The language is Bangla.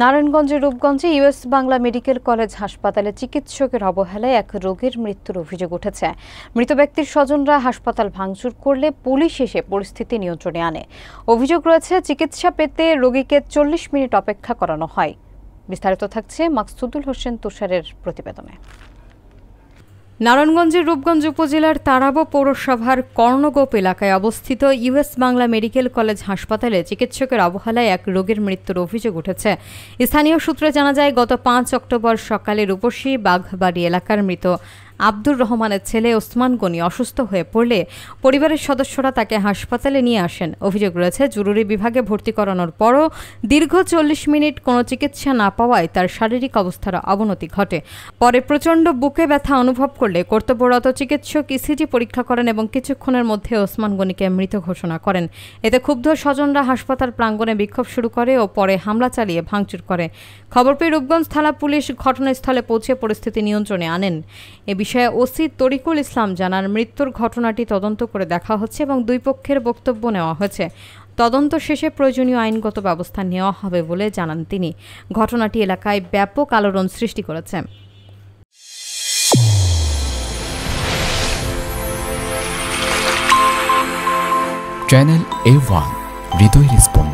নারায়ণগঞ্জের রূপগঞ্জে ইউএস বাংলা মেডিকেল কলেজ হাসপাতালে চিকিৎসকের অবহেলায় এক রোগীর মৃত্যুর অভিযোগ উঠেছে। মৃত ব্যক্তির স্বজনরা হাসপাতাল ভাঙচুর করলে পুলিশ এসে পরিস্থিতি নিয়ন্ত্রণে আনে। অভিযোগ রয়েছে, চিকিৎসা পেতে রোগীকে 40 মিনিট অপেক্ষা করানো হয়। বিস্তারিত থাকছে মাকসুদুল হোসেন তুষারের প্রতিবেদনে। নারায়ণগঞ্জের রূপগঞ্জ উপজেলার তারাব পৌরসভার কর্ণগোপ এলাকায় অবস্থিত ইউএস বাংলা মেডিকেল কলেজ হাসপাতালে চিকিৎসকের অবহেলায় এক রোগীর মৃত্যুর অভিযোগ উঠেছে। স্থানীয় সূত্রে জানা যায়, গত 5 অক্টোবর সকালে রূপসী বাঘবাড়ি এলাকার মৃত আব্দুর রহমানের ছেলে ওসমান গনি অসুস্থ হয়ে পড়লে পরিবারের সদস্যরা তাকে হাসপাতালে নিয়ে আসেন। অভিযোগ রয়েছে, জরুরি বিভাগে ভর্তি করানোর পরও দীর্ঘ 40 মিনিট কোনো চিকিৎসা না পাওয়ায় তার শারীরিক অবস্থার অবনতি ঘটে। পরে প্রচণ্ড বুকে ব্যথা অনুভব করলে কর্তব্যরত চিকিৎসক ইসিজি পরীক্ষা করেন এবং কিছুক্ষণের মধ্যে ওসমান গনিকে মৃত ঘোষণা করেন। এতে ক্ষুব্ধ স্বজনরা হাসপাতাল প্রাঙ্গণে বিক্ষোভ শুরু করে ও পরে হামলা চালিয়ে ভাঙচুর করে। খবর পেয়ে রূপগঞ্জ থানা পুলিশ ঘটনাস্থলে পৌঁছে পরিস্থিতি নিয়ন্ত্রণে আনেন। এ বিষয়ে ওসি তরিকুল ইসলাম জানান, মৃত্যুর ঘটনাটি তদন্ত করে দেখা হচ্ছে এবং দুই পক্ষের বক্তব্য নেওয়া হয়েছে। তদন্ত শেষে প্রয়োজনীয় আইনগত ব্যবস্থা নেওয়া হবে বলে জানান তিনি। ঘটনাটি এলাকায় ব্যাপক আলোড়ন সৃষ্টি করেছে। চ্যানেল A1 হৃদয় রেসপন্স।